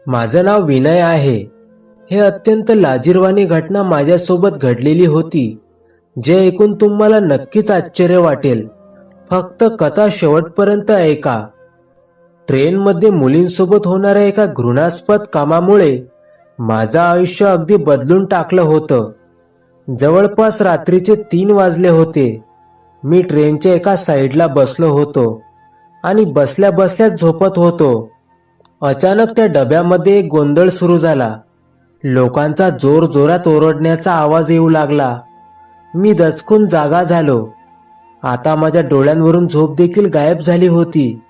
माझं नाव विनय आहे. हे अत्यंत लाजिरवाणी घटना माझ्यासोबत घडलेली होती, जे ऐकून तुम्हाला नक्कीच आश्चर्य वाटेल. फक्त कथा शेवटपर्यंत ऐका. ट्रेनमध्ये मुलींसोबत होणाऱ्या एका घृणास्पद कामामुळे माझं आयुष्य अगदी बदलून टाकलं होतं. जवळपास रात्रीचे 3 वाजले होते. मी ट्रेनच्या एका साईडला बसलो होतो आणि बसल्या बसल्याच झोपत होतो. अचानक त्या डब्यामध्ये एक गोंधळ सुरू झाला. लोकांचा जोरजोरात ओरडण्याचा आवाज येऊ लागला. मी दचकून जागा झालो. आता माझ्या डोळ्यांवरून झोप देखील गायब झाली होती.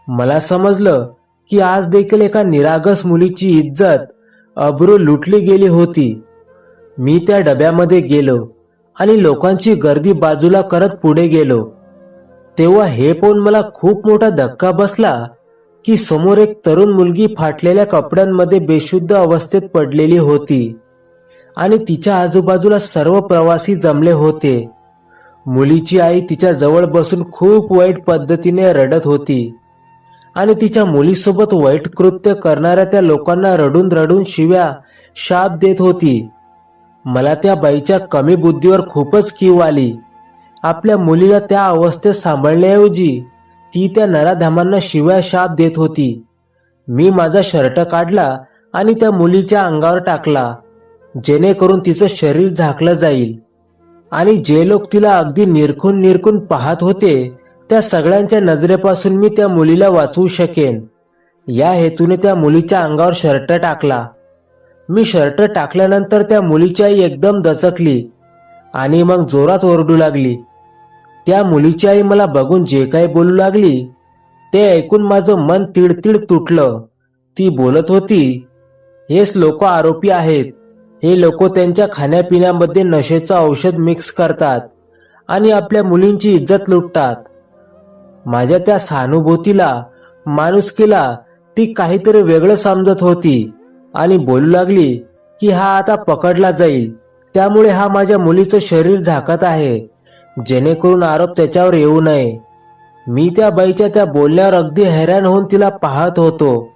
मला समजलं की आज देखील एका निरागस मुलीची इज्जत, अब्रू लुटली गेली होती. मी त्या डब्यामध्ये गेलो आणि लोकांची गर्दी बाजूला करत पुढे गेलो. तेव्हा हे पाहून मला खूप मोठा धक्का बसला की समोर एक तरुण मुलगी फाटलेल्या कपड्यांमध्ये बेशुद्ध अवस्थेत पडलेली होती आणि तिच्या आजूबाजूला सर्व प्रवासी जमले होते. मुलीची आई तिच्या जवळ बसून खूप वाईट पद्धतीने रडत होती आणि तिच्या मुलीसोबत वाईट कृत्य करणाऱ्या त्या लोकांना रडून रडून शिव्या, शाप देत होती. मला त्या बाईच्या कमी बुद्धीवर खूपच कीव आली. आपल्या मुलीला त्या अवस्थेत सांभाळण्याऐवजी ती त्या नराधमांना शिव्या, शाप देत होती. मी माझा शर्ट काढला आणि त्या मुलीच्या अंगावर टाकला, जेणेकरून तिचं शरीर झाकलं जाईल आणि जे लोक तिला अगदी निरखून निरखून पाहत होते त्या सगळ्यांच्या नजरेपासून मी त्या मुलीला वाचवू शकेन. या हेतूने त्या मुलीच्या अंगावर शर्ट टाकला. मी शर्ट टाकल्यानंतर त्या मुलीची आई एकदम दचकली आणि मग जोरात ओरडू लागली. त्या मुलीची आई मला बघून जे काही बोलू लागली ते ऐकून माझं मन तिडतिड तुटलं. ती बोलत होती, हेच लोक आरोपी आहेत. हे लोक त्यांच्या खाण्यापिण्यामध्ये नशेचं औषध मिक्स करतात आणि आपल्या मुलींची इज्जत लुटतात. माझ्या त्या सहानुभूतीला, माणुसकीला ती काहीतरी वेगळं समजत होती आणि बोलू लागली की हा आता पकडला जाईल, त्यामुळे हा माझ्या मुलीचं शरीर झाकत आहे, जेणेकरून आरोप त्याच्यावर येऊ नये. मी त्या बाईच्या त्या बोलण्यावर अगदी हैराण होऊन तिला पाहत होतो.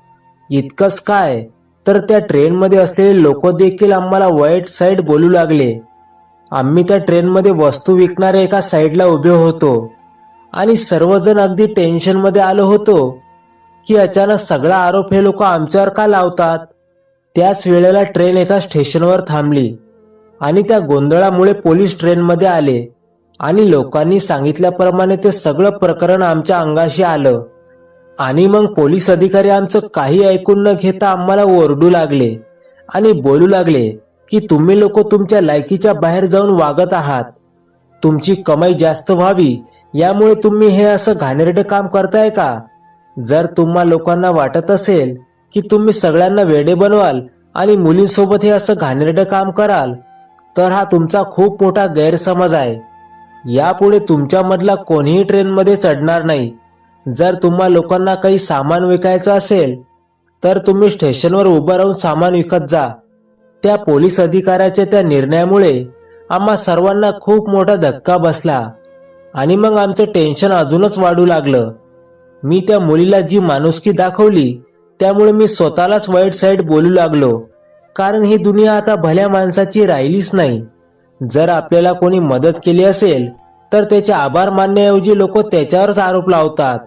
इतकंच काय, तर त्या ट्रेनमध्ये असलेले लोक देखील आम्हाला वाईट साईड बोलू लागले. आम्ही त्या ट्रेनमध्ये वस्तू विकणाऱ्या एका साईडला उभे होतो आणि सर्वजण अगदी टेन्शनमध्ये आलो होतो की अचानक सगळा आरोप हे लोक आमच्यावर का लावतात. त्याच वेळेला ट्रेन एका स्टेशनवर थांबली आणि त्या गोंधळामुळे पोलीस ट्रेनमध्ये आले आणि लोकांनी सांगितल्याप्रमाणे ते सगळं प्रकरण आमच्या अंगाशी आलं. आणि मग पोलीस अधिकारी आमचं काही ऐकून न घेता आम्हाला ओरडू लागले आणि बोलू लागले की तुम्ही लोक तुमच्या लायकीच्या बाहेर जाऊन वागत आहात. तुमची कमाई जास्त व्हावी यामुळे तुम्ही हे असं घाणेरडे काम करताय का? जर तुम्हा लोकांना वाटत असेल की तुम्ही सगळ्यांना वेडे बनवाल आणि मुलींसोबत हे असं घाणेरडे काम कराल, तर हा तुमचा खूप मोठा गैरसमज आहे. यापुढे तुमच्यामधला कोणीही ट्रेनमध्ये चढणार नाही. जर तुम्हा लोकांना काही सामान विकायचं असेल तर तुम्ही स्टेशनवर उभं राहून सामान विकत जा. त्या पोलीस अधिकाऱ्याच्या त्या निर्णयामुळे आम्हा सर्वांना खूप मोठा धक्का बसला आणि मग आमचं टेन्शन अजूनच वाढू लागलं. मी त्या मुलीला जी माणुसकी दाखवली त्यामुळे मी स्वतःलाच वाईट साईड बोलू लागलो, कारण ही दुनिया आता भल्या माणसाची राहिलीच नाही. जर आपल्याला कोणी मदत केली असेल तर त्याचे आभार मानण्याऐवजी लोक त्याच्यावरच आरोप लावतात.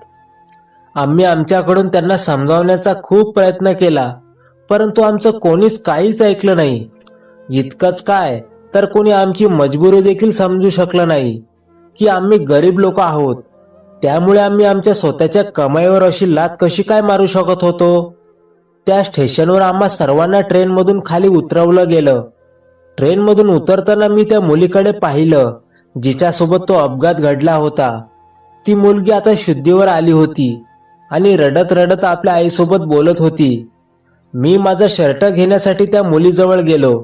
आम्ही आमच्याकडून त्यांना समजावण्याचा खूप प्रयत्न केला, परंतु आमचं कोणीच काहीच ऐकलं नाही. इतकंच काय, तर कोणी आमची मजबुरी देखील समजू शकलं नाही की आम्ही गरीब लोक आहोत, त्यामुळे आम्ही आमच्या स्वतःच्या कमाईवर अशी लाथ कशी काय मारू शकत होतो. त्या स्टेशनवर आम्हा सर्वांना ट्रेनमधून खाली उतरवलं गेलं. ट्रेनमधून उतरताना मी त्या मुलीकडे पाहिलं जिच्यासोबत तो अपघात घडला होता. ती मुलगी आता शुद्धीवर आली होती आणि रडत रडत आपल्या आईसोबत बोलत होती. मी माझा शर्ट घेण्यासाठी त्या मुलीजवळ गेलो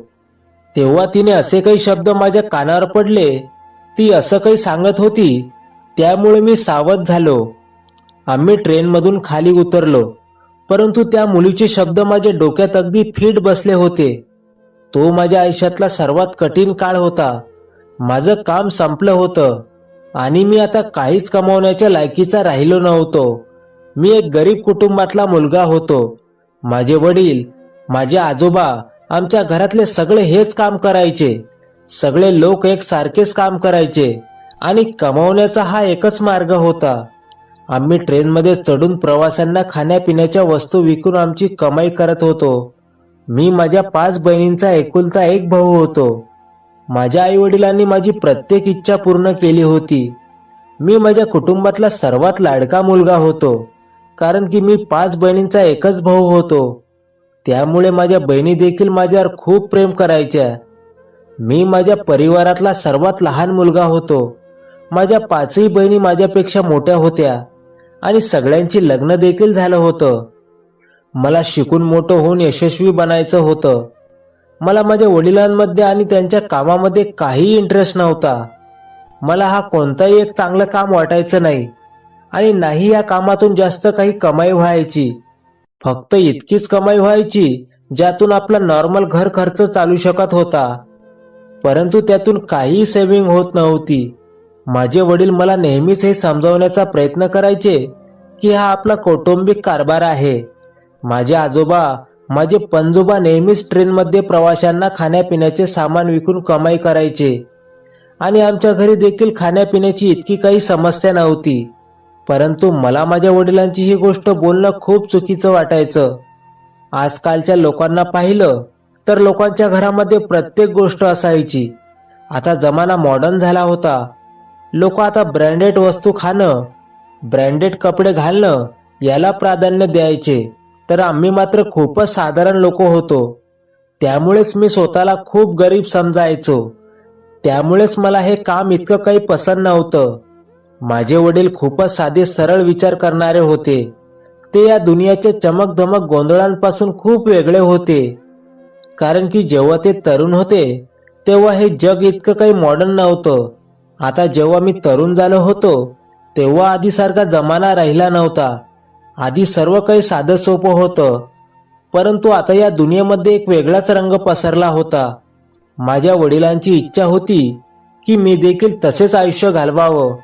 तेव्हा तिने असे काही शब्द माझ्या कानावर पडले. ती असं काही सांगत होती, त्यामुळे मी सावध झालो. आम्ही ट्रेनमधून खाली उतरलो, परंतु त्या मुलीचे शब्द माझ्या डोक्यात अगदी फिट बसले होते. तो माझ्या आयुष्यातला सर्वात कठीण काळ होता. माझं काम संपलं होतं आणि मी आता काहीच कमावण्याच्या लायकीचा राहिलो नव्हतो. मी एक गरीब कुटुंबातला मुलगा होतो माझे वडील, माझे आजोबा, आमच्या घरातले सगळे हेच काम करायचे. सगळे लोक एक सारखेच काम करायचे आणि कमावण्याचा हा एकच मार्ग होता. आम्ही ट्रेनमध्ये चढून प्रवाशांना खाण्यापिण्याच्या वस्तू विकून आमची कमाई करत होतो. मी माझ्या 5 बहिणींचा एकुलता एक भाऊ होतो. माझ्या आईवडिलांनी माझी प्रत्येक इच्छा पूर्ण केली होती. मी माझ्या कुटुंबातला सर्वात लाडका मुलगा होतो, कारण की मी 5 बहिणींचा एकच भाऊ होतो. त्यामुळे माझ्या बहिणी देखील माझ्यावर खूप प्रेम करायच्या. मी माझ्या परिवारातला सर्वात लहान मुलगा होतो. माझ्या 5ही बहिणी माझ्यापेक्षा मोठ्या होत्या आणि सगळ्यांची लग्न देखील झालं होतं. मला शिकून मोठं होऊन यशस्वी बनायचं होतं. मला माझ्या वडिलांमध्ये आणि त्यांच्या कामामध्ये काही इंटरेस्ट नव्हता. मला हा कोणताही एक चांगलं काम वाटायचं नाही आणि नाही या कामातून जास्त काही कमाई व्हायची. फक्त इतकीच कमाई व्हायची ज्यातून आपला नॉर्मल घर खर्च चालू शकत होता, परंतु त्यातून काही सेव्हिंग होत नव्हती. माझे वडील मला नेहमीच हे समजावण्याचा प्रयत्न करायचे की हा आपला कौटुंबिक कारभार आहे. माझे आजोबा, माझे पणजोबा नेहमीच ट्रेनमध्ये प्रवाशांना खाण्यापिण्याचे सामान विकून कमाई करायचे आणि आमच्या घरी देखील खाण्यापिण्याची इतकी काही समस्या नव्हती. परंतु मला माझ्या वडिलांची ही गोष्ट बोलणं खूप चुकीचं वाटायचं. आजकालच्या लोकांना पाहिलं तर लोकांच्या घरामध्ये प्रत्येक गोष्ट असायची. आता जमाना मॉडर्न झाला होता. लोक आता ब्रँडेड वस्तू खाणं, ब्रँडेड कपडे घालणं याला प्राधान्य द्यायचे, तर आम्ही मात्र खूपच साधारण लोक होतो. त्यामुळेच मी स्वतःला खूप गरीब समजायचो. त्यामुळेच मला हे काम इतकं काही पसंत नव्हतं. माझे वडील खूपच साधे सरळ विचार करणारे होते. ते या दुनियाच्या चमकधमक गोंधळांपासून खूप वेगळे होते, कारण की जेव्हा ते तरुण होते तेव्हा हे जग इतकं काही मॉडर्न नव्हतं. आता जेव्हा मी तरुण झालो होतो तेव्हा आधीसारखा जमाना राहिला नव्हता. आधी सर्व काही साधं सोपं होतं, परंतु आता या दुनियेमध्ये एक वेगळाच रंग पसरला होता. माझ्या वडिलांची इच्छा होती की मी देखील तसेच आयुष्य घालवावं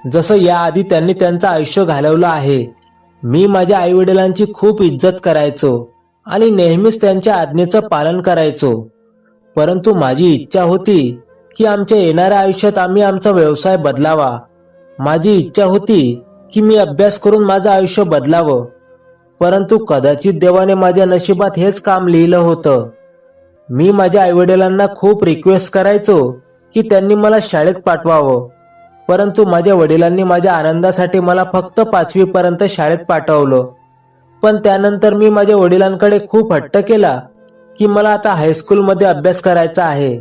जसं याआधी त्यांनी त्यांचं आयुष्य घालवलं आहे. मी माझ्या आईवडिलांची खूप इज्जत करायचो आणि नेहमीच त्यांच्या आज्ञेचं पालन करायचो. परंतु माझी इच्छा होती की आमच्या येणाऱ्या आयुष्यात आम्ही आमचा व्यवसाय बदलावा. माझी इच्छा होती की मी अभ्यास करून माझं आयुष्य बदलावं, परंतु कदाचित देवाने माझ्या नशिबात हेच काम लिहिलं होतं. मी माझ्या आईवडिलांना खूप रिक्वेस्ट करायचो की त्यांनी मला शाळेत पाठवावं, परंतु माझ्या वडिलांनी माझ्या आनंदासाठी मला फक्त 5वी पर्यंत शाळेत पाठवलं. पण त्यानंतर मी माझ्या वडिलांकडे खूप हट्ट केला की मला आता हायस्कूलमध्ये अभ्यास करायचा आहे.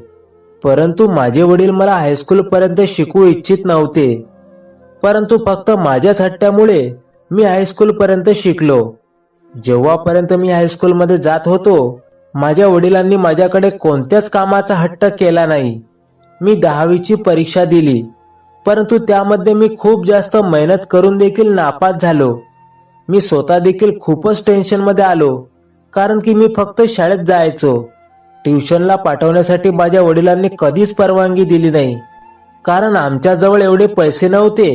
परंतु माझे वडील मला हायस्कूल पर्यंत शिकवू इच्छित नव्हते, परंतु फक्त माझ्याच हट्टामुळे मी हायस्कूल पर्यंत शिकलो. जेव्हापर्यंत मी हायस्कूलमध्ये जात होतो माझ्या वडिलांनी माझ्याकडे कोणत्याच कामाचा हट्ट केला नाही. मी 10वीची परीक्षा दिली, परंतु त्यामध्ये मी खूप जास्त मेहनत करून देखील नापास झालो. मी स्वतः देखील खूपच टेन्शनमध्ये आलो, कारण की मी फक्त शाळेत जायचो. ट्युशनला पाठवण्यासाठी माझ्या वडिलांनी कधीच परवानगी दिली नाही, कारण आमच्याजवळ एवढे पैसे नव्हते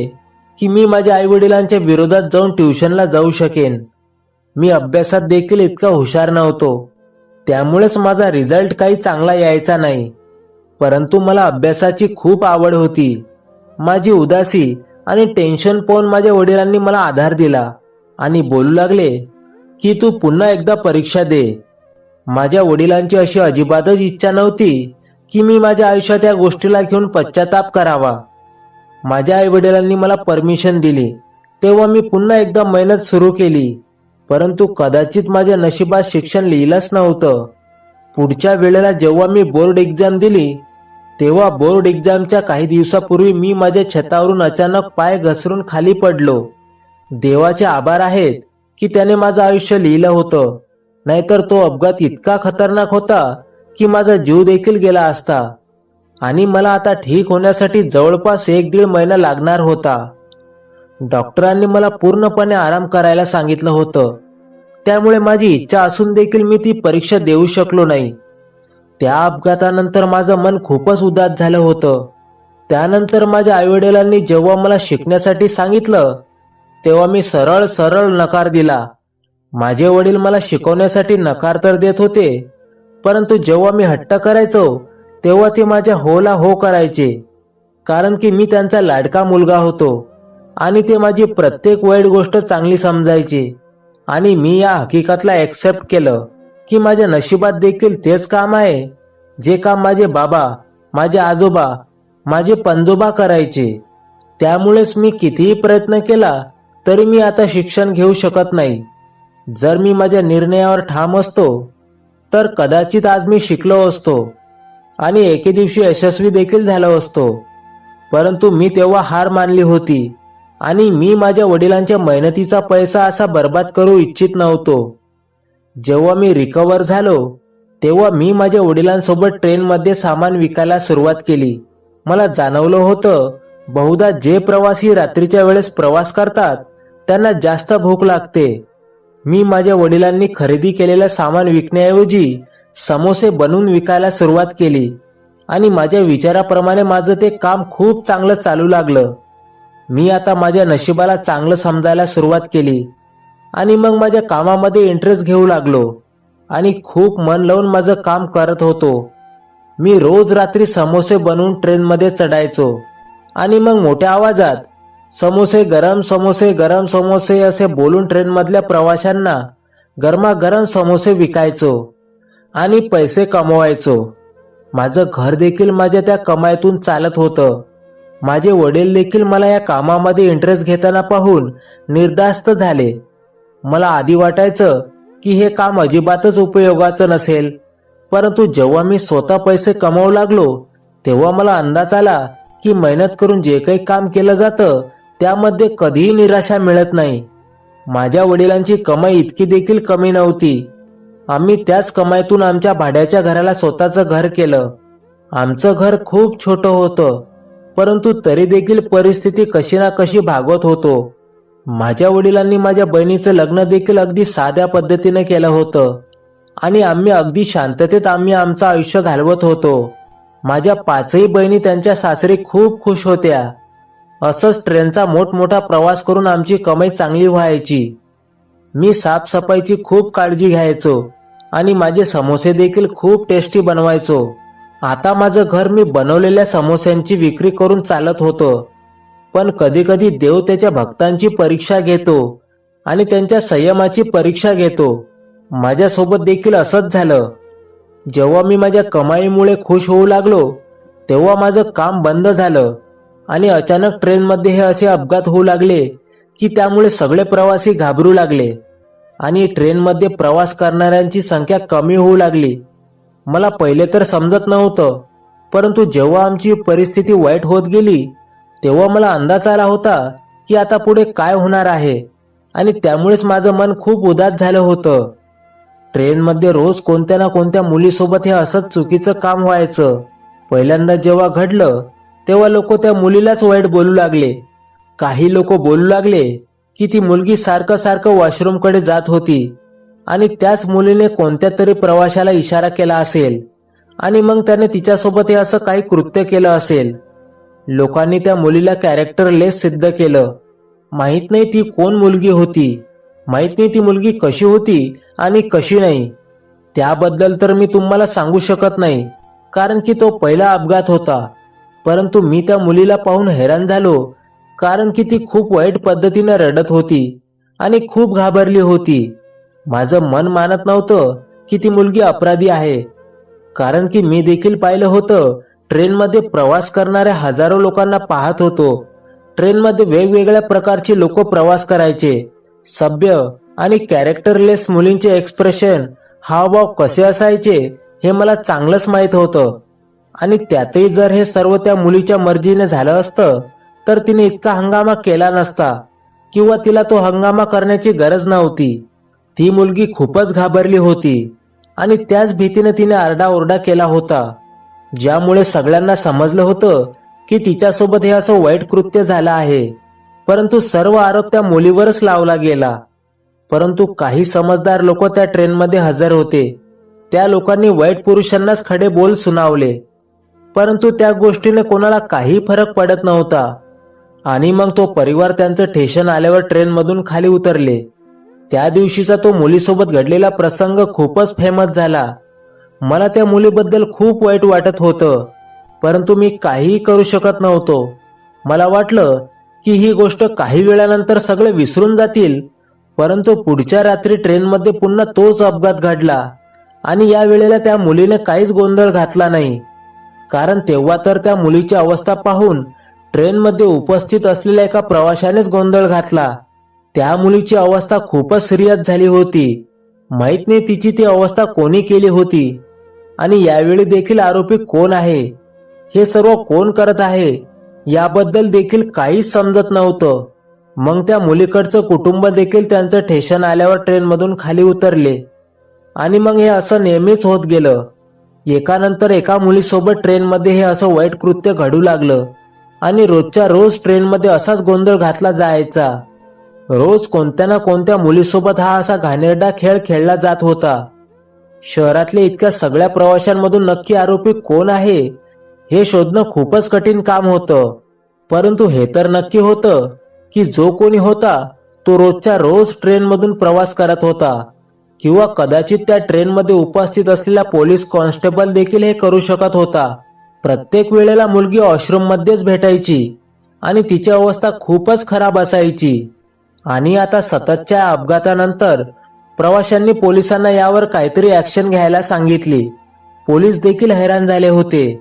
की मी माझ्या आईवडिलांच्या विरोधात जाऊन ट्युशनला जाऊ शकेन. मी अभ्यासात देखील इतका हुशार नव्हतो, त्यामुळेच माझा रिझल्ट काही चांगला यायचा नाही. परंतु मला अभ्यासाची खूप आवड होती. माझी उदासी आणि टेन्शन पाहून माझ्या वडिलांनी मला आधार दिला आणि बोलू लागले की तू पुन्हा एकदा परीक्षा दे. माझ्या वडिलांची अशी अजिबातच इच्छा नव्हती की मी माझ्या आयुष्यात या गोष्टीला घेऊन पश्चाताप करावा. माझ्या आई वडिलांनी मला परमिशन दिली तेव्हा मी पुन्हा एकदा मेहनत सुरू केली, परंतु कदाचित माझ्या नशिबात शिक्षण लिहिलंच नव्हतं. पुढच्या वेळेला जेव्हा मी बोर्ड एक्झाम दिली तेव्हा बोर्ड एक्झामच्या काही दिवसापूर्वी मी माझ्या छतावरून अचानक पाय घसरून खाली पडलो. देवाचे आभार आहेत की त्याने माझं आयुष्य लिहिलं होतं, नाहीतर तो अपघात इतका खतरनाक होता की माझा जीव देखील गेला असता आणि मला आता ठीक होण्यासाठी जवळपास 1-1.5 महिना लागणार होता. डॉक्टरांनी मला पूर्णपणे आराम करायला सांगितलं होतं, त्यामुळे माझी इच्छा असून देखील मी ती परीक्षा देऊ शकलो नाही. त्या अपघातानंतर माझं मन खूपच उदास झालं होतं. त्यानंतर माझ्या आईवडिलांनी जेव्हा मला शिकण्यासाठी सांगितलं तेव्हा मी सरळ सरळ नकार दिला. माझे वडील मला शिकवण्यासाठी नकार तर देत होते, परंतु जेव्हा मी हट्ट करायचो तेव्हा ते माझ्या होला हो करायचे, कारण की मी त्यांचा लाडका मुलगा होतो आणि ते माझी प्रत्येक वाईट गोष्ट चांगली समजायचे. आणि मी या हकीकतला ॲक्सेप्ट केलं की माझ्या नशिबात देखील तेच काम आहे जे काम माझे बाबा, माझे आजोबा, माझे पणजोबा करायचे. त्यामुळेच मी कितीही प्रयत्न केला तरी मी आता शिक्षण घेऊ शकत नाही. जर मी माझ्या निर्णयावर ठाम असतो तर कदाचित आज मी शिकलो असतो आणि एके दिवशी यशस्वी देखील झालो असतो. परंतु मी तेव्हा हार मानली होती आणि मी माझ्या वडिलांच्या मेहनतीचा पैसा असा बर्बाद करू इच्छित नव्हतो. जेव्हा मी रिकवर झालो तेव्हा मी माझ्या वडिलांसोबत ट्रेनमध्ये सामान विकायला सुरुवात केली. मला जाणवलं होतं बहुधा जे प्रवासी रात्रीच्या वेळेस प्रवास करतात त्यांना जास्त भूक लागते. मी माझ्या वडिलांनी खरेदी केलेलं सामान विकण्याऐवजी समोसे बनवून विकायला सुरुवात केली आणि माझ्या विचाराप्रमाणे माझं ते काम खूप चांगलं चालू लागलं. मी आता माझ्या नशिबाला चांगलं समजायला सुरुवात केली आणि मग माझ्या कामामध्ये इंटरेस्ट घेऊ लागलो आणि खूप मन लावून माझं काम करत होतो. मी रोज रात्री समोसे बनवून ट्रेनमध्ये चढायचो आणि मग मोठ्या आवाजात समोसे गरम समोसे गरम समोसे असे बोलून ट्रेनमधल्या प्रवाशांना गरमागरम समोसे विकायचो आणि पैसे कमवायचो. माझं घर देखील माझ्या त्या कमाईतून चालत होतं. माझे वडील देखील मला या कामामध्ये इंटरेस्ट घेताना पाहून निर्धास्त झाले. मला आधी वाटायचं की हे काम अजिबातच उपयोगाचं नसेल, परंतु जेव्हा मी स्वतः पैसे कमवू लागलो तेव्हा मला अंदाज आला की मेहनत करून जे काही काम केलं जातं त्यामध्ये कधीही निराशा मिळत नाही. माझ्या वडिलांची कमाई इतकी देखील कमी नव्हती. आम्ही त्याच कमाईतून आमच्या भाड्याच्या घराला स्वतःचं घर केलं. आमचं घर खूप छोटं होतं, परंतु तरी देखील परिस्थिती कशी ना कशी भागवत होतो. माझ्या वडिलांनी माझ्या बहिणीचं लग्न देखील अगदी साध्या पद्धतीने केलं होतं आणि आम्ही अगदी शांततेत आमचं आयुष्य घालवत होतो. माझ्या 5ही बहिणी त्यांच्या सासरी खूप खुश होत्या. असंच ट्रेनचा मोठमोठा प्रवास करून आमची कमाई चांगली व्हायची. मी साफसफाईची खूप काळजी घ्यायचो आणि माझे समोसे देखील खूप टेस्टी बनवायचो. आता माझं घर मी बनवलेल्या समोस्यांची विक्री करून चालत होतं. पण कधीकधी देव त्याच्या भक्तांची परीक्षा घेतो आणि त्यांच्या संयमाची परीक्षा घेतो. माझ्यासोबत देखील असंच झालं. जेव्हा मी माझ्या कमाईमुळे खुश होऊ लागलो तेव्हा माझं काम बंद झालं आणि अचानक ट्रेनमध्ये हे असे अपघात होऊ लागले की त्यामुळे सगळे प्रवासी घाबरू लागले आणि ट्रेनमध्ये प्रवास करणाऱ्यांची संख्या कमी होऊ लागली. मला पहिले तर समजत नव्हतं, परंतु जेव्हा आमची परिस्थिती वाईट होत गेली तेव्हा मला अंदाज आला होता की आता पुढे काय होणार आहे आणि त्यामुळेच माझं मन खूप उदास झालं होतं. ट्रेनमध्ये रोज कोणत्या ना कोणत्या मुलीसोबत हे असंच चुकीचं काम व्हायचं. पहिल्यांदा जेव्हा घडलं तेव्हा लोक त्या मुलीलाच वाईट बोलू लागले. काही लोक बोलू लागले की ती मुलगी सारखं सारखं वॉशरूमकडे जात होती आणि त्याच मुलीने कोणत्या तरी प्रवाशाला इशारा केला असेल आणि मग त्याने तिच्यासोबत हे असं काही कृत्य केलं असेल. लोकांनी त्या मुलीला कॅरेक्टरलेस सिद्ध केलं. माहित नाही ती कोण मुलगी होती, माहित नाही ती मुलगी कशी होती आणि कशी नाही. त्याबद्दल तर मी तुम्हाला सांगू शकत नाही, कारण की तो पहिला अपघात होता. परंतु मी त्या मुलीला पाहून हैराण झालो, कारण की ती खूप वाईट पद्धतीने रडत होती आणि खूप घाबरली होती. माझं मन मानत नव्हतं की ती मुलगी अपराधी आहे, कारण की मी देखील पाहिलं होतं. ट्रेनमध्ये प्रवास करणाऱ्या हजारो लोकांना पाहत होतो. ट्रेनमध्ये वेगवेगळ्या प्रकारचे लोक प्रवास करायचे. सभ्य आणि कॅरेक्टरलेस मुलींचे एक्सप्रेशन, हावभाव कसे असायचे हे मला चांगलंच माहीत होतं. आणि त्यातही जर हे सर्व त्या मुलीच्या मर्जीने झालं असतं तर तिने इतका हंगामा केला नसता किंवा तिला तो हंगामा करण्याची गरज नव्हती. ती मुलगी खूपच घाबरली होती आणि त्याच भीतीने तिने आरडाओरडा केला होता, ज्यामुळे सगळ्यांना समजलं होतं की तिच्यासोबत हे असं वाईट कृत्य झालं आहे. परंतु सर्व आरोप त्या मुलीवरच लावला गेला. परंतु काही समजदार लोक त्या ट्रेनमध्ये हजर होते. त्या लोकांनी वाईट पुरुषांनाच खडे बोल सुनावले, परंतु त्या गोष्टीने कोणाला काही फरक पडत नव्हता. आणि मग तो परिवार त्यांचं ठेशन आल्यावर ट्रेनमधून खाली उतरले. त्या दिवशीचा तो मुलीसोबत घडलेला प्रसंग खूपच फेमस झाला. मला त्या मुलीबद्दल खूप वाईट वाटत होतं, परंतु मी काहीही करू शकत नव्हतो. मला वाटलं की ही गोष्ट काही वेळानंतर सगळे विसरून जातील, परंतु पुढच्या रात्री ट्रेनमध्ये पुन्हा तोच अपघात घडला आणि या वेळेला त्या मुलीने काहीच गोंधळ घातला नाही. कारण तेव्हा तर त्या मुलीची अवस्था पाहून ट्रेनमध्ये उपस्थित असलेल्या एका प्रवाशानेच गोंधळ घातला. त्या मुलीची अवस्था खूपच सिरियस झाली होती. माहित नाही तिची ती अवस्था कोणी केली होती आणि यावेळी देखील आरोपी कोण आहे, हे सर्व कोण करत आहे याबद्दल देखील काहीच समजत नव्हतं. मग त्या मुलीकडचं कुटुंब देखील त्यांचं ठेशन आल्यावर ट्रेनमधून खाली उतरले आणि मग हे असं नेहमीच होत गेलं. एकानंतर एका मुलीसोबत ट्रेनमध्ये हे असं वाईट कृत्य घडू लागलं आणि रोजच्या रोज ट्रेनमध्ये असाच गोंधळ घातला जायचा. रोज कोणत्या ना कोणत्या मुलीसोबत हा असा घाणेरडा खेळ खेळला जात होता. शहरातल्या इतक्या सगळ्या प्रवाशांमधून नक्की आरोपी कोण आहे हे शोधणं खूपच कठीण काम होतं. परंतु हे तर नक्की होतं की जो कोणी होता तो रोजच्या रोज ट्रेनमधून प्रवास करत होता, किंवा कदाचित त्या ट्रेनमध्ये उपस्थित असलेला पोलीस कॉन्स्टेबल देखील हे करू शकत होता. प्रत्येक वेळेला मुलगी वॉशरूम मध्येच भेटायची आणि तिची अवस्था खूपच खराब असायची. आणि आता सततच्या अपघातानंतर प्रवाशांनी पोलिसांना यावर काहीतरी ऍक्शन घ्यायला सांगितली. पोलीस देखील हैराण झाले होते,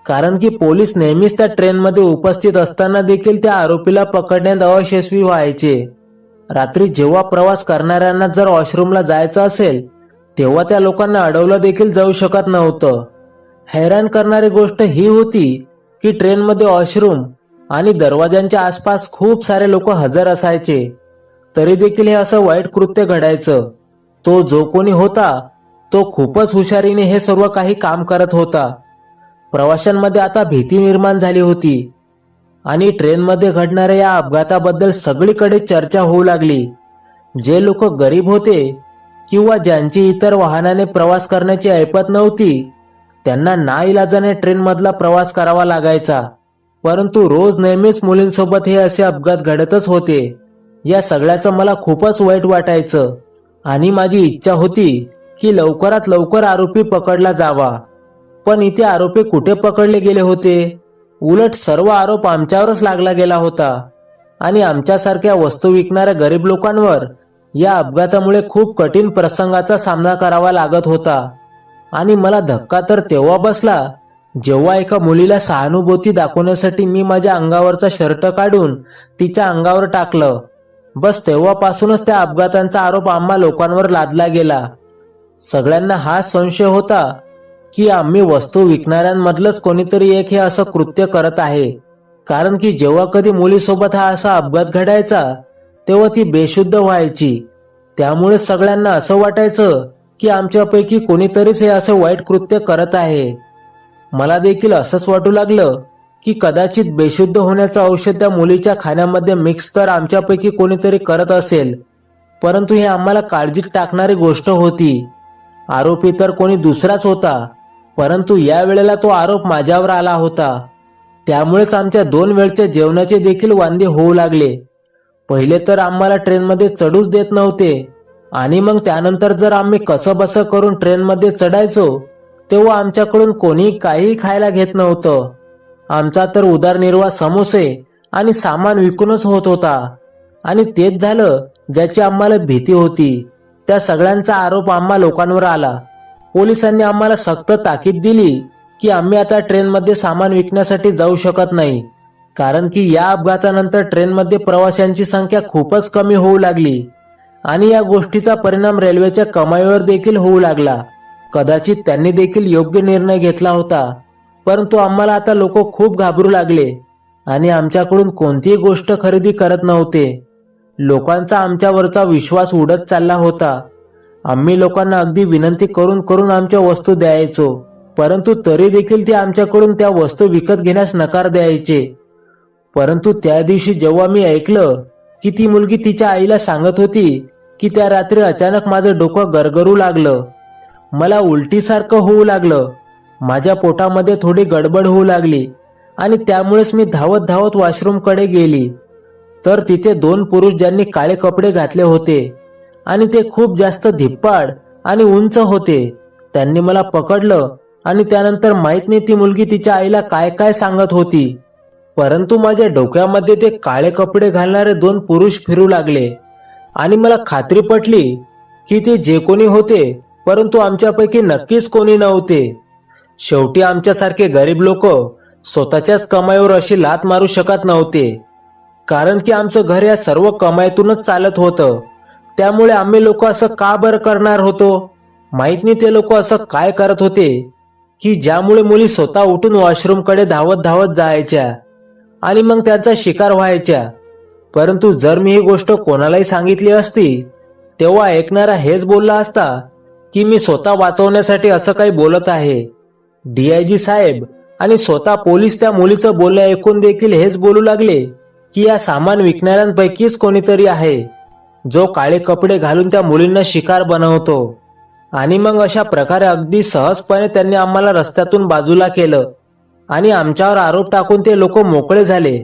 कारण की पोलीस नेहमीच त्या ट्रेनमध्ये उपस्थित असताना देखील त्या आरोपीला पकडण्यात अयशस्वी व्हायचे. रात्री जेव्हा प्रवास करणाऱ्यांना जर वॉशरूमला जायचं असेल तेव्हा त्या लोकांना अडवलं देखील जाऊ शकत नव्हतं. हैराण करणारी गोष्ट ही होती की ट्रेनमध्ये वॉशरूम आणि दरवाजांच्या आसपास खूप सारे लोक हजर असायचे, तरी देखील हे असं वाईट कृत्य घडायचं. तो जो कोणी होता तो खूपच हुशारीने हे सर्व काही काम करत होता. प्रवाशांमध्ये आता भीती निर्माण झाली होती आणि ट्रेनमध्ये घडणाऱ्या या अपघाताबद्दल सगळीकडे चर्चा होऊ लागली. जे लोक गरीब होते किंवा ज्यांची इतर वाहनाने प्रवास करण्याची ऐपत नव्हती त्यांना नाईलाजाने ट्रेनमधला प्रवास करावा लागायचा. परंतु रोज नेहमीच मुलींसोबत हे असे अपघात घडतच होते. या सगळ्याचं मला खूपच वाईट वाटायचं आणि माझी इच्छा होती की लवकरात लवकर आरोपी पकडला जावा. पण इथे आरोपी कुठे पकडले गेले होते? उलट सर्व आरोप आमच्यावरच लागला गेला होता आणि आमच्यासारख्या वस्तू विकणाऱ्या गरीब लोकांवर या अपघातामुळे खूप कठीण प्रसंगाचा सामना करावा लागत होता. आणि मला धक्का तर तेव्हा बसला जेव्हा एका मुलीला सहानुभूती दाखवण्यासाठी मी माझ्या अंगावरचा शर्ट काढून तिच्या अंगावर टाकलं. बस तेव्हापासूनच त्या अपघातांचा आरोप आम्हा लोकांवर लादला गेला. सगळ्यांना हा संशय होता की आम्ही वस्तू विकणाऱ्यांमधलंच कोणीतरी एक हे असं कृत्य करत आहे. कारण की जेव्हा कधी मुलीसोबत हा असा अपघात घडायचा तेव्हा ती बेशुद्ध व्हायची. त्यामुळे सगळ्यांना असं वाटायचं की आमच्यापैकी कोणीतरीच हे असं वाईट कृत्य करत आहे. मला देखील असंच वाटू लागलं की कदाचित बेशुद्ध होण्याचं औषध त्या मुलीच्या खाण्यामध्ये मिक्स तर आमच्यापैकी कोणीतरी करत असेल. परंतु हे आम्हाला काळजीत टाकणारी गोष्ट होती. आरोपी तर कोणी दुसराच होता, परंतु या वेळेला तो आरोप माझ्यावर आला होता. त्यामुळेच आमच्या 2 वेळच्या जेवणाचे देखील वांदे होऊ लागले. पहिले तर आम्हाला ट्रेनमध्ये चढूच देत नव्हते आणि मग त्यानंतर जर आम्ही कसंबसं करून ट्रेनमध्ये चढायचो तेव्हा आमच्याकडून कोणी काही खायला घेत नव्हतं. आमचा तर उदरनिर्वाह समोसे आणि सामान विकूनच होत होता. आणि तेच झालं ज्याची आम्हाला भीती होती. त्या सगळ्यांचा आरोप आम्हा लोकांवर आला. पोलिसांनी आम्हाला सक्त ताकीद दिली की आम्ही आता ट्रेनमध्ये सामान विकण्यासाठी जाऊ शकत नाही, कारण की या अपघातानंतर ट्रेनमध्ये प्रवाशांची संख्या खूपच कमी होऊ लागली आणि या गोष्टीचा परिणाम रेल्वेच्या कमाईवर देखील होऊ लागला. कदाचित त्यांनी देखील योग्य निर्णय घेतला होता, परंतु आम्हाला आता लोक खूप घाबरू लागले आणि आमच्याकडून कोणतीही गोष्ट खरेदी करत नव्हते. लोकांचा आमच्यावरचा विश्वास उडत चालला होता. आम्ही लोकांना अगदी विनंती करून करून आमच्या वस्तू द्यायचो, परंतु तरी देखील ते आमच्याकडून त्या वस्तू विकत घेण्यास नकार द्यायचे. परंतु त्या दिवशी जेव्हा मी ऐकलं की ती मुलगी तिच्या आईला सांगत होती की त्या रात्री अचानक माझं डोकं गरगरू लागलं. मला उलटीसारखं होऊ लागलं. माझ्या पोटामध्ये थोडी गडबड होऊ लागली आणि त्यामुळेच मी धावत धावत वॉशरूमकडे गेली. तर तिथे 2 पुरुष ज्यांनी काळे कपडे घातले होते आणि ते खूप जास्त धिप्पाड आणि उंच होते. त्यांनी मला पकडलं आणि त्यानंतर माहित नाही ती मुलगी तिच्या आईला काय काय सांगत होती, परंतु माझ्या डोक्यामध्ये ते काळे कपडे घालणारे 2 पुरुष फिरू लागले आणि मला खात्री पटली की ते जे कोणी होते, परंतु आमच्यापैकी नक्कीच कोणी नव्हते. शेवटी आमच्यासारखे गरीब लोक स्वतःच्याच कमाईवर अशी लात मारू शकत नव्हते, कारण की आमचं घर या सर्व कमाईतूनच चालत होतं. त्यामुळे आम्ही लोक असं का बरं करणार होतो? माहित नाही ते लोक असं काय करत होते की ज्यामुळे मुली स्वतः उठून वॉशरूमकडे धावत धावत जायच्या आणि मग त्यांचा शिकार व्हायच्या. परंतु जर मी ही गोष्ट कोणालाही सांगितली असती, तेव्हा ऐकणारा हेच बोलला असता की मी स्वतः वाचवण्यासाठी असं काही बोलत आहे. DIG साहेब आणि स्वतः पोलीस त्या मुलीचं बोलणं ऐकून देखील हेच बोलू लागले की या सामान विकणाऱ्यांपैकीच कोणीतरी आहे जो काळे कपडे घालून त्या मुलींना शिकार बनवतो. आणि मग अशा प्रकारे अगदी सहजपणे त्यांनी आम्हाला रस्त्यातून बाजूला केलं आणि आमच्यावर आरोप टाकून ते लोक मोकळे झाले.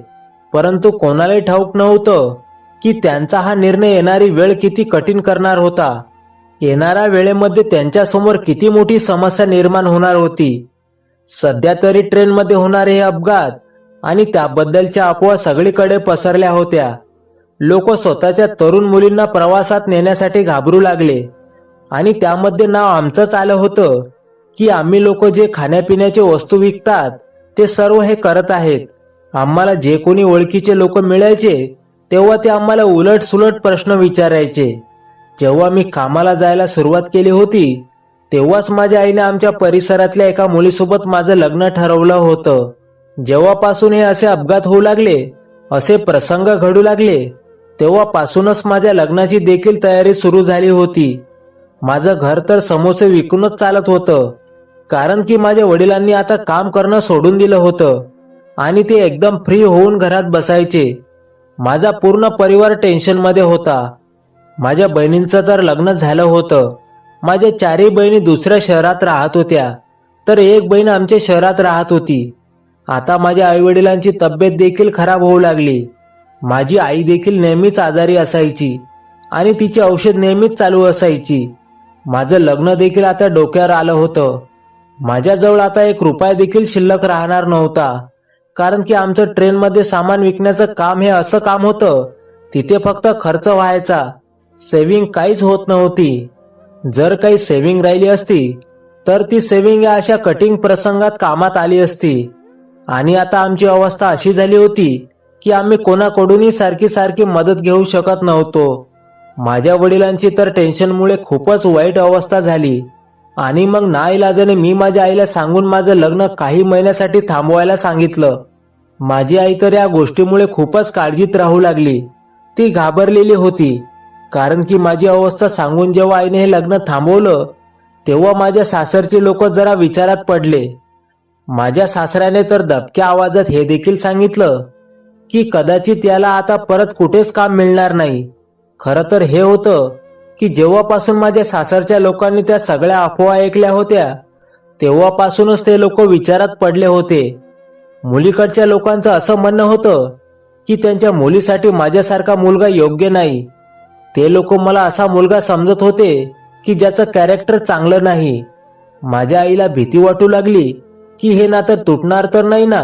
परंतु कोणालाही ठाऊक नव्हतं की त्यांचा हा निर्णय येणारी वेळ किती कठीण करणार होता. येणाऱ्या वेळेमध्ये त्यांच्यासमोर किती मोठी समस्या निर्माण होणार होती. सध्या तरी ट्रेनमध्ये होणारे हे अपघात आणि त्याबद्दलच्या अफवा सगळीकडे पसरल्या होत्या. लोक स्वतःच्या तरुण मुलींना प्रवासात नेण्यासाठी घाबरू लागले आणि त्यामध्ये नाव आमचंच आलं होतं की आम्ही लोक जे खाण्यापिण्याचे वस्तू विकतात ते सर्व हे करत आहेत. आम्हाला जे कोणी ओळखीचे लोक मिळायचे तेव्हा ते आम्हाला उलट सुलट प्रश्न विचारायचे. जेव्हा मी कामाला जायला सुरुवात केली होती तेव्हाच माझ्या आईने आमच्या परिसरातल्या एका मुलीसोबत माझं लग्न ठरवलं होतं. जेव्हापासून हे असे अपघात होऊ लागले, असे प्रसंग घडू लागले, तेव्हापासूनच माझ्या लग्नाची देखील तयारी सुरू झाली होती. माझं घर तर समोसे विकूनच चालत होतं, कारण की माझ्या वडिलांनी आता काम करणं सोडून दिलं होतं आणि ते एकदम फ्री होऊन घरात बसायचे. माझा पूर्ण परिवार टेन्शनमध्ये होता. माझ्या बहिणींचं तर लग्न झालं होतं. माझ्या 4ही बहिणी दुसऱ्या शहरात राहत होत्या, तर एक बहीण आमच्या शहरात राहत होती. आता माझ्या आईवडिलांची तब्येत देखील खराब होऊ लागली. माझी आई देखील नेहमीच आजारी असायची आणि तिची औषध नेहमीच चालू असायची. माझं लग्न देखील आता डोक्यावर आलं होतं. माझ्याजवळ आता 1 रुपया देखील शिल्लक राहणार नव्हता, कारण की आमचं ट्रेनमध्ये सामान विकण्याचं काम हे असं काम होतं, तिथे फक्त खर्च व्हायचा, सेव्हिंग काहीच होत नव्हती. जर काही सेव्हिंग राहिली असती तर ती सेव्हिंग या अशा कठीण प्रसंगात कामात आली असती. आणि आता आमची अवस्था अशी झाली होती की आम्ही कोणाकडूनही सारखी सारखी मदत घेऊ शकत नव्हतो. माझ्या वडिलांची तर टेन्शनमुळे खूपच वाईट अवस्था झाली आणि मग नाईलाजाने मी माझ्या आईला सांगून माझं लग्न काही महिन्यासाठी थांबवायला सांगितलं. माझी आई तर या गोष्टीमुळे खूपच काळजीत राहू लागली. ती घाबरलेली होती, कारण की माझी अवस्था सांगून जेव्हा आईने हे लग्न थांबवलं तेव्हा माझ्या सासरचे लोक जरा विचारात पडले. माझ्या सासऱ्याने तर दबक्या आवाजात हे देखील सांगितलं की कदाचित याला आता परत कुठेच काम मिळणार नाही. खरं तर हे होतं की जेव्हापासून माझ्या सासरच्या लोकांनी त्या सगळ्या अफवा ऐकल्या होत्या तेव्हापासूनच ते लोक विचारात पडले होते. मुलीकडच्या लोकांचं असं म्हणणं होतं की त्यांच्या मुलीसाठी माझ्यासारखा मुलगा योग्य नाही. ते लोक मला असा मुलगा समजत होते की ज्याचं कॅरेक्टर चांगलं नाही. माझ्या आईला भीती वाटू लागली की हे नातं तुटणार तर नाही ना,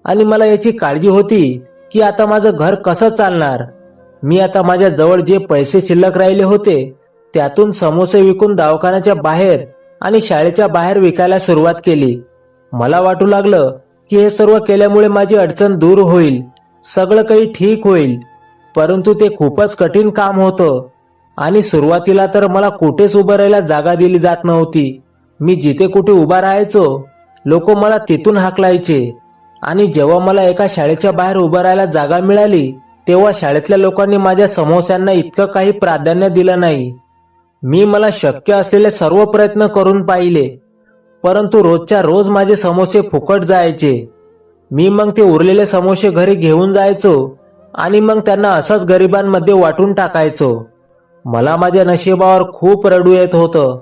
आणि मला याची काळजी होती की आता माझं घर कसं चालणार. मी आता माझ्या जवळ जे पैसे शिल्लक राहिले होते त्यातून समोसे विकून दवाखान्याच्या बाहेर आणि शाळेच्या बाहेर विकायला सुरुवात केली. मला वाटू लागलं की हे सर्व केल्यामुळे माझी अडचण दूर होईल, सगळं काही ठीक होईल. परंतु ते खूपच कठीण काम होतं आणि सुरुवातीला तर मला कुठेच उभं राहायला जागा दिली जात नव्हती. मी जिथे कुठे उभा राहायचो लोक मला तिथून हाकलायचे आणि जेव्हा मला एका शाळेच्या बाहेर उभं राहायला जागा मिळाली तेव्हा शाळेतल्या लोकांनी माझ्या समोस्यांना इतकं काही प्राधान्य दिलं नाही. मला शक्य असलेले सर्व प्रयत्न करून पाहिले, परंतु रोजच्या रोज माझे समोसे फुकट जायचे. मग ते उरलेले समोसे घरी घेऊन जायचो आणि मग त्यांना असंच गरिबांमध्ये वाटून टाकायचो. मला माझ्या नशिबावर खूप रडू येत होतं.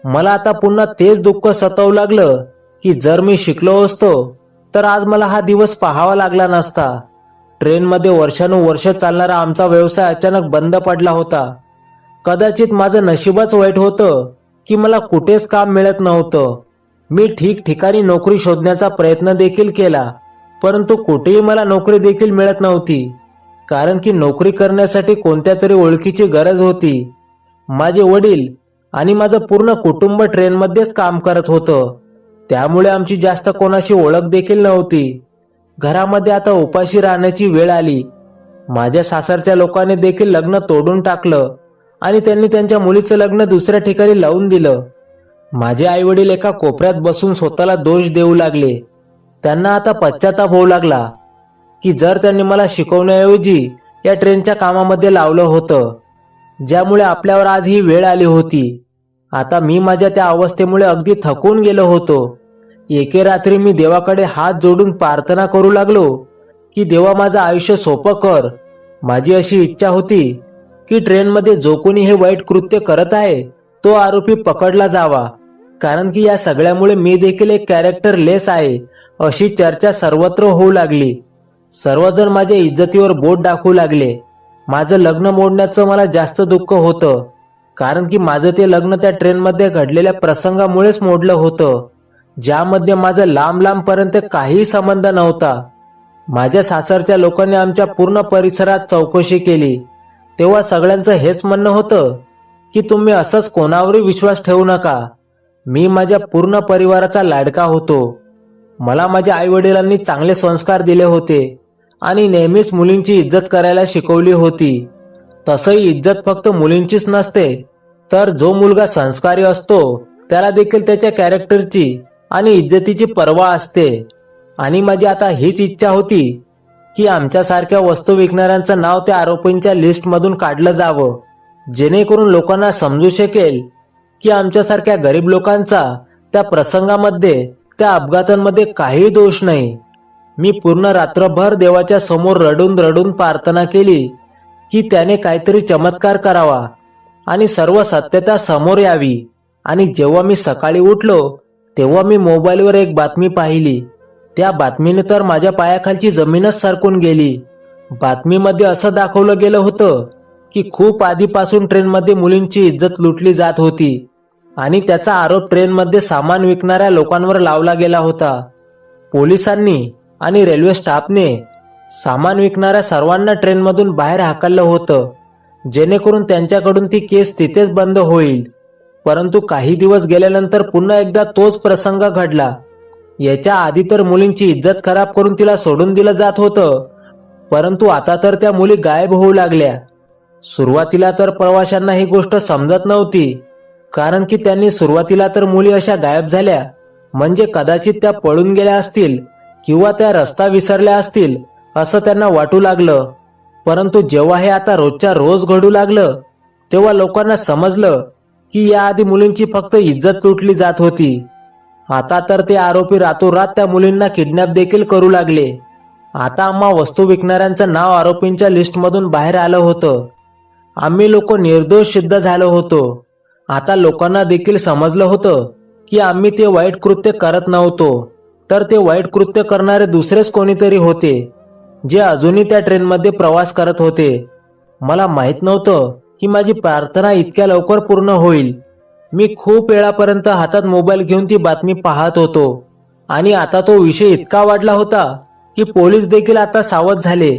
मला आता पुन्हा तेच दुःख सतावू लागलं की जर मी शिकलो असतो तर आज मला हा दिवस पाहावा लागला नसता. ट्रेनमध्ये वर्षानुवर्ष चालणारा आमचा व्यवसाय अचानक बंद पडला होता, कदाचित माझं नशीबच वाईट होतं की मला कुठेच काम मिळत नव्हतं. मी ठिकठिकाणी नोकरी शोधण्याचा प्रयत्न देखील केला, परंतु कुठेही मला नोकरी देखील मिळत नव्हती. कारण की नोकरी करण्यासाठी कोणत्या तरी ओळखीची गरज होती. माझे वडील आणि माझं पूर्ण कुटुंब ट्रेनमध्येच काम करत होतं, त्यामुळे आमची जास्त कोणाशी ओळख देखील नव्हती. घरामध्ये आता उपाशी राहण्याची वेळ आली. माझ्या सासरच्या लोकांनी देखील लग्न तोडून टाकलं आणि त्यांनी त्यांच्या मुलीचं लग्न दुसऱ्या ठिकाणी लावून दिलं. माझे आई वडील एका कोपऱ्यात बसून स्वतःला दोष देऊ लागले. त्यांना आता पश्चाताप होऊ लागला की जर त्यांनी मला शिकवण्याऐवजी या ट्रेनच्या कामामध्ये लावलं होतं, ज्यामुळे आपल्यावर आज ही वेळ आली होती. आता मी माझ्या त्या अवस्थेमुळे अगदी थकून गेलो होतो. एके रात्री मी देवाकडे हात जोडून प्रार्थना करू लागलो की देवा, माझं आयुष्य सोपं कर. माझी अशी इच्छा होती की ट्रेनमध्ये जो कोणी हे वाईट कृत्य करत आहे तो आरोपी पकडला जावा, कारण की या सगळ्यामुळे मी देखील एक कॅरेक्टर लेस आहे अशी चर्चा सर्वत्र होऊ लागली. सर्वजण माझ्या इज्जतीवर बोट दाखवू लागले. माझं लग्न मोडण्याचं मला जास्त दुःख होतं, कारण की माझं ते लग्न त्या ट्रेनमध्ये घडलेल्या प्रसंगामुळेच मोडलं होतं, ज्यामध्ये माझं लांब लांबपर्यंत काहीही संबंध नव्हता. माझ्या सासरच्या लोकांनी आमच्या पूर्ण परिसरात चौकशी केली, तेव्हा सगळ्यांचं हेच म्हणणं होतं की तुम्ही असंच कोणावरही विश्वास ठेवू नका. मी माझ्या पूर्ण परिवाराचा लाडका होतो. मला माझ्या आई वडिलांनी चांगले संस्कार दिले होते आणि नेहमीच मुलींची इज्जत करायला शिकवली होती. तसंही इज्जत फक्त मुलींचीच नसते, तर जो मुलगा संस्कारी असतो त्याला देखील त्याच्या कॅरेक्टरची आणि इज्जतीची पर्वा असते. आणि माझी आता हीच इच्छा होती की आमच्यासारख्या वस्तू विकणाऱ्यांचं नाव त्या आरोपींच्या लिस्टमधून काढलं जावं, जेणेकरून लोकांना समजू शकेल की आमच्यासारख्या गरीब लोकांचा त्या प्रसंगामध्ये, त्या अपघातांमध्ये काही दोष नाही. मी पूर्ण रात्रभर देवाच्या समोर रडून रडून प्रार्थना केली की त्याने काहीतरी चमत्कार करावा आणि सर्व सत्यता समोर यावी. आणि जेव्हा मी सकाळी उठलो तेव्हा मी मोबाईलवर एक बातमी पाहिली. त्या बातमीने तर माझ्या पायाखालची जमीनच सरकून गेली. बातमीमध्ये असं दाखवलं गेलं होतं की खूप आधीपासून ट्रेनमध्ये मुलींची इज्जत लुटली जात होती आणि त्याचा आरोप ट्रेनमध्ये सामान विकणाऱ्या लोकांवर लावला गेला होता. पोलिसांनी आणि रेल्वे स्टाफने सामान विकणाऱ्या सर्वांना ट्रेनमधून बाहेर हाकललं होतं, जेणेकरून त्यांच्याकडून ती केस तिथेच बंद होईल. परंतु काही दिवस गेल्यानंतर पुन्हा एकदा तोच प्रसंग घडला. याच्या आधी तर मुलींची इज्जत खराब करून तिला सोडून दिलं जात होतं, परंतु आता तर त्या मुली गायब होऊ लागल्या. सुरुवातीला तर प्रवाशांना ही गोष्ट समजत नव्हती, कारण की त्यांनी सुरुवातीला तर मुली अशा गायब झाल्या म्हणजे कदाचित त्या पळून गेल्या असतील किंवा त्या रस्ता विसरल्या असतील असं त्यांना वाटू लागलं. परंतु जेव्हा हे आता रोजच्या रोज घडू लागलं तेव्हा लोकांना समजलं की याआधी मुलींची फक्त इज्जत लुटली जात होती. आता तर ते आरोपी रातोरात त्या मुलींना किडनॅप देखील करू लागले. आता आम्हा वस्तू विकणाऱ्यांचं नाव आरोपींच्या लिस्टमधून बाहेर आलं होतं. आम्ही लोक निर्दोष सिद्ध झालो होतो. आता लोकांना देखील समजलं होतं की आम्ही ते वाईट कृत्य करत नव्हतो, तर ते वाईट कृत्य करणारे दुसरेच कोणीतरी होते, जे अजूनही त्या ट्रेनमध्ये प्रवास करत होते. मला माहित नव्हतं की माझी प्रार्थना इतक्या लवकर पूर्ण होईल. मी खूप वेळापर्यंत हातात मोबाईल घेऊन ती बातमी पाहत होतो आणि आता तो विषय इतका वाढला होता की पोलीस देखील आता सावध झाले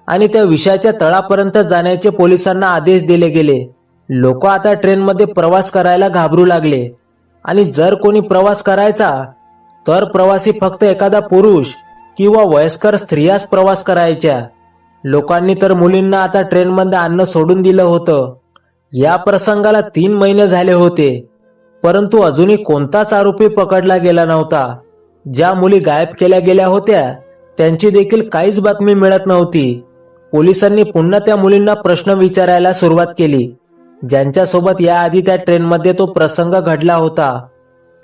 आणि त्या विषयाच्या तळापर्यंत जाण्याचे पोलिसांना आदेश दिले गेले. लोक आता ट्रेनमध्ये प्रवास करायला घाबरू लागले आणि जर कोणी प्रवास करायचा तर प्रवासी फक्त एखादा पुरुष किंवा वयस्कर स्त्रियाच प्रवास करायच्या. लोकांनी तर मुलींना आता ट्रेनमध्ये आणणं सोडून दिलं होतं. या प्रसंगाला 3 महिने झाले होते, परंतु अजूनही कोणताच आरोपी पकडला गेला नव्हता. ज्या मुली गायब केल्या गेल्या होत्या त्यांची देखील काहीच बातमी मिळत नव्हती. पोलिसांनी पुन्हा त्या मुलींना प्रश्न विचारायला सुरुवात केली, ज्यांच्यासोबत याआधी त्या ट्रेनमध्ये तो प्रसंग घडला होता.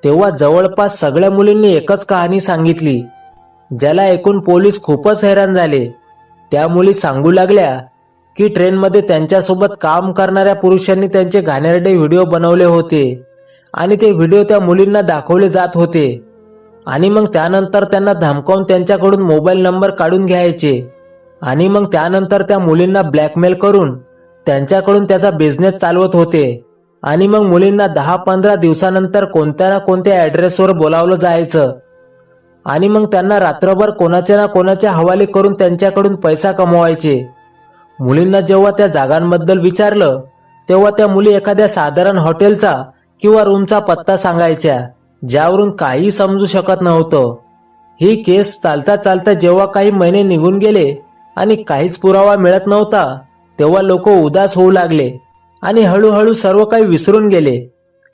तेव्हा जवळपास सगळ्या मुलींनी एकच कहाणी सांगितली, ज्याला ऐकून पोलीस खूपच हैराण झाले. त्या मुली सांगू लागल्या की ट्रेनमध्ये त्यांच्यासोबत काम करणाऱ्या पुरुषांनी त्यांचे घाणेरडे व्हिडिओ बनवले होते आणि ते व्हिडिओ त्या मुलींना दाखवले जात होते आणि मग त्यानंतर त्यांना धमकावून त्यांच्याकडून मोबाईल नंबर काढून घ्यायचे आणि मग त्यानंतर त्या मुलींना ब्लॅकमेल करून त्यांच्याकडून त्याचा बिझनेस चालवत होते आणि मग मुलींना 10-15 दिवसानंतर कोणत्या ना कोणत्या ॲड्रेसवर बोलावलं जायचं आणि मग त्यांना रात्रभर कोणाच्या ना कोणाच्या हवाले करून त्यांच्याकडून पैसा कमवायचे. मुलींना जेव्हा त्या जागांबद्दल विचारलं तेव्हा त्या मुली एखाद्या साधारण हॉटेलचा किंवा रूमचा पत्ता सांगायच्या, ज्यावरून काही समजू शकत नव्हतं. ही केस चालता चालता जेव्हा काही महिने निघून गेले आणि काहीच पुरावा मिळत नव्हता, तेव्हा लोक उदास होऊ लागले आणि हळूहळू सर्व काही विसरून गेले.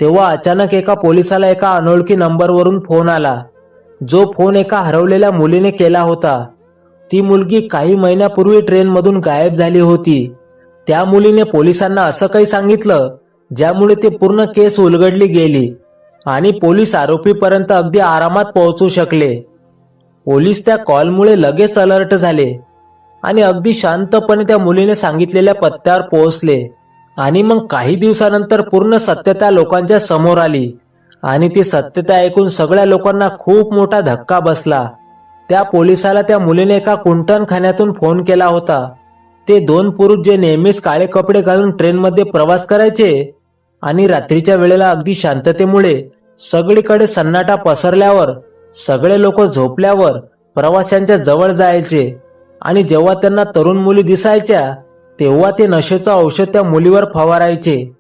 तेव्हा अचानक एका पोलिसाला एका अनोळखी नंबरवरून फोन आला, जो फोन एका हरवलेल्या मुलीने केला होता. ती मुलगी काही महिन्यापूर्वी ट्रेनमधून गायब झाली होती. त्या मुलीने पोलिसांना असं काही सांगितलं ज्यामुळे ते पूर्ण केस उलगडली गेली आणि पोलीस आरोपीपर्यंत अगदी आरामात पोहोचू शकले. पोलीस त्या कॉलमुळे लगेच अलर्ट झाले आणि अगदी शांतपणे त्या मुलीने सांगितलेल्या पत्त्यावर पोहोचले आणि मग काही दिवसानंतर पूर्ण सत्यता लोकांच्या समोर आली आणि ती सत्यता ऐकून सगळ्या लोकांना खूप मोठा धक्का बसला. त्या पोलिसाला त्या मुलीने एका कुंटणखान्यातून फोन केला होता. ते 2 पुरुष जे नेहमीच काळे कपडे घालून ट्रेनमध्ये प्रवास करायचे आणि रात्रीच्या वेळेला अगदी शांततेमुळे सगळीकडे सन्नाटा पसरल्यावर सगळे लोक झोपल्यावर प्रवाशांच्या जवळ जायचे आणि जेव्हा त्यांना तरुण मुली दिसायच्या तेव्हा ते नशेचं औषध त्या मुलीवर फवारायचे,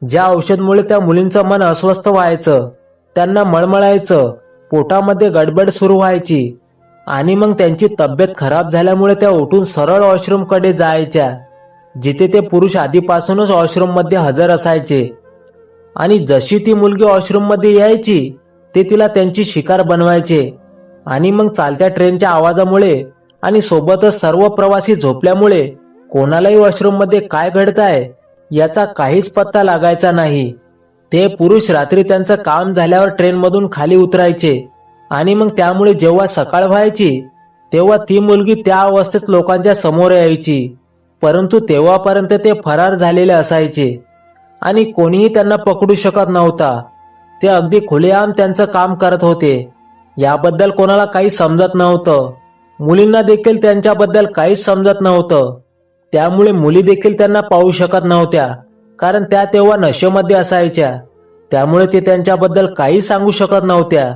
ज्या औषधमुळे त्या मुलींचं मन अस्वस्थ व्हायचं, त्यांना मळमळायचं, पोटामध्ये गडबड सुरू व्हायची आणि मग त्यांची तब्येत खराब झाल्यामुळे त्या उठून सरळ वॉशरूमकडे जायच्या, जिथे ते पुरुष आधीपासूनच वॉशरूममध्ये हजर असायचे. आणि जशी ती मुलगी वॉशरूममध्ये यायची ते तिला त्यांची शिकार बनवायचे आणि मग चालत्या ट्रेनच्या आवाजामुळे आणि सोबतच सर्व प्रवासी झोपल्यामुळे कोणालाही वॉशरूममध्ये काय घडतंय याचा काहीच पत्ता लागायचा नाही. ते पुरुष रात्री त्यांचं काम झाल्यावर ट्रेनमधून खाली उतरायचे आणि मग त्यामुळे जेव्हा सकाळ व्हायची तेव्हा ती मुलगी त्या अवस्थेत लोकांच्या समोर यायची, परंतु तेव्हापर्यंत ते फरार झालेले असायचे आणि कोणीही त्यांना पकडू शकत नव्हता. ते अगदी खुलेआम त्यांचं काम करत होते. याबद्दल कोणाला काही समजत नव्हतं. मुलींना देखील त्यांच्याबद्दल काहीच समजत नव्हतं. त्यामुळे मुली देखील त्यांना पाहू शकत नव्हत्या, कारण त्या तेव्हा नशेमध्ये असायच्या. त्यामुळे ते त्यांच्याबद्दल काही सांगू शकत नव्हत्या.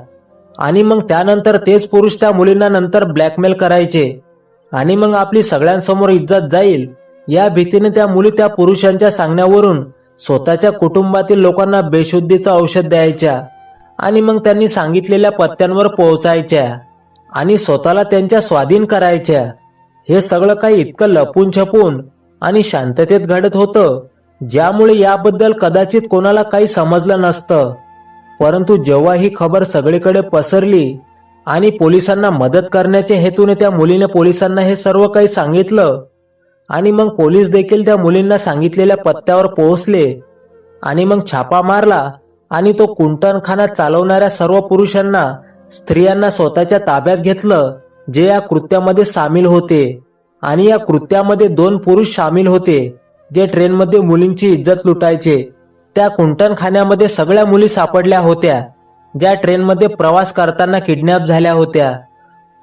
आणि मग त्यानंतर तेच पुरुष त्या मुलींना नंतर ब्लॅकमेल करायचे आणि मग आपली सगळ्यांसमोर इज्जत जाईल या भीतीने त्या मुली त्या पुरुषांच्या सांगण्यावरून स्वतःच्या कुटुंबातील लोकांना बेशुद्धीचं औषध द्यायच्या आणि मग त्यांनी सांगितलेल्या पत्त्यांवर पोहोचायच्या आणि स्वतःला त्यांच्या स्वाधीन करायच्या. हे सगळं काही इतकं लपून छपून आणि शांततेत घडत होतं, ज्यामुळे याबद्दल कदाचित कोणाला काही समजलं नसतं. परंतु जेव्हा ही खबर सगळीकडे पसरली आणि पोलिसांना मदत करण्याच्या हेतूने त्या मुलीने पोलिसांना हे सर्व काही सांगितलं आणि मग पोलीस देखील त्या मुलींना सांगितलेल्या पत्त्यावर पोहोचले आणि मग छापा मारला आणि तो कुंटणखाना चालवणाऱ्या सर्व पुरुषांना, स्त्रियांना स्वतःच्या ताब्यात घेतलं जे या कृत्यामध्ये सामील होते. आणि या कृत्यामध्ये 2 पुरुष सामील होते जे ट्रेनमध्ये मुलींची इज्जत लुटायचे. त्या कुंटणखान्यामध्ये सगळ्या मुली सापडल्या होत्या ज्या ट्रेनमध्ये प्रवास करताना किडनॅप झाल्या होत्या.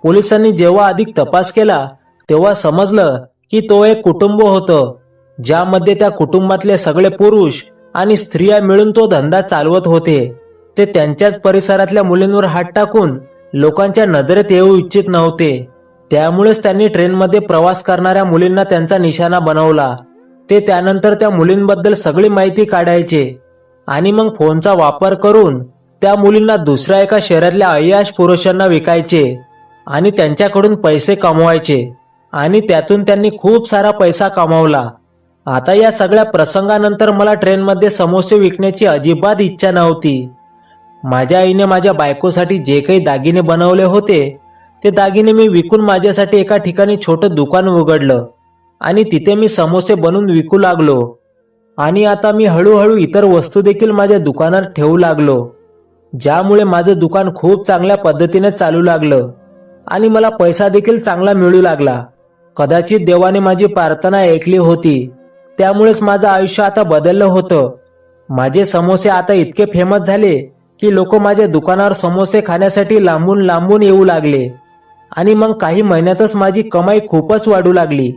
पोलिसांनी जेव्हा अधिक तपास केला तेव्हा समजलं की तो एक कुटुंब होतं, ज्यामध्ये त्या कुटुंबातले सगळे पुरुष आणि स्त्रिया मिळून तो धंदा चालवत होते. ते त्यांच्याच परिसरातल्या मुलींवर हात टाकून लोकांच्या नजरेत येऊ इच्छित नव्हते. त्यामुळेच त्यांनी ट्रेनमध्ये प्रवास करणाऱ्या मुलींना त्यांचा निशाणा बनवला. ते त्यानंतर त्या मुलींबद्दल सगळी माहिती काढायचे आणि मग फोनचा वापर करून त्या मुलींना दुसऱ्या एका शहरातल्या अय्याश पुरुषांना विकायचे आणि त्यांच्याकडून पैसे कमवायचे आणि त्यातून त्यांनी खूप सारा पैसा कमावला. आता या सगळ्या प्रसंगानंतर मला ट्रेनमध्ये समोसे विकण्याची अजिबात इच्छा नव्हती. माझ्या आईने माझ्या बायकोसाठी जे काही दागिने बनवले होते ते दागिने मी विकून माझ्यासाठी एका ठिकाणी छोटं दुकान उघडलं आणि तिथे मी समोसे बनवून विकू लागलो. आणि आता मी हळूहळू इतर वस्तू देखील माझ्या दुकानात ठेवू लागलो, ज्यामुळे माझं दुकान खूप चांगल्या पद्धतीने चालू लागलं आणि मला पैसा देखील चांगला मिळू लागला. कदाचित देवाने माझी प्रार्थना ऐकली होती, त्यामुळेच माझं आयुष्य आता बदललं होतं. माझे समोसे आता इतके फेमस झाले की लोक माझ्या दुकानावर समोसे खाण्यासाठी लांबून लांबून येऊ लागले आणि मग काही महिन्यातच माझी कमाई खूपच वाढू लागली.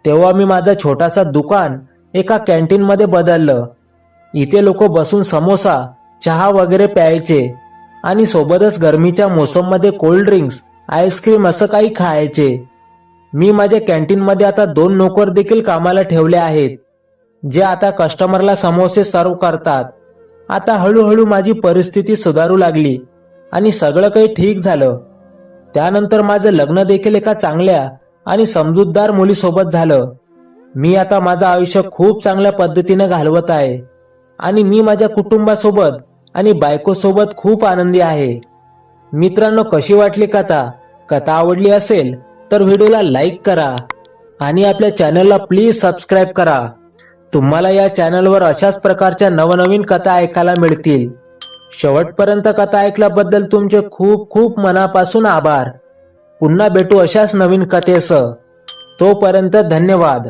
तेव्हा मी माझा छोटासा दुकान एका कॅन्टीनमध्ये बदललं. इथे लोक बसून समोसा, चहा वगैरे प्यायचे आणि सोबतच गरमीच्या मोसममध्ये कोल्ड ड्रिंक्स, आईस्क्रीम असं काही खायचे. मी माझ्या कॅन्टीनमध्ये आता 2 नोकर देखील कामाला ठेवले आहेत, जे आता कस्टमरला समोसे सर्व करतात. आता हळूहळू माझी परिस्थिती सुधारू लागली आणि सगळं काही ठीक झालं. त्यानंतर माझं लग्न देखील एका चांगल्या आणि समजूतदार मुलीसोबत झालं. मी आता माझं आयुष्य खूप चांगल्या पद्धतीने घालवत आहे आणि मी माझ्या कुटुंबासोबत आणि बायकोसोबत खूप आनंदी आहे. मित्रांनो, कशी वाटली कथा? कथा आवडली असेल तर व्हिडिओला लाईक करा आणि आपल्या चॅनलला प्लीज सबस्क्राईब करा. तुम्हाला या चॅनलवर अशाच प्रकारच्या नवनवीन कथा ऐकायला मिळतील. शेवटपर्यंत कथा ऐकल्याबद्दल तुमचे खूप खूप मनापासून आभार. पुन्हा भेटू अशाच नवीन कथेसह. तोपर्यंत धन्यवाद.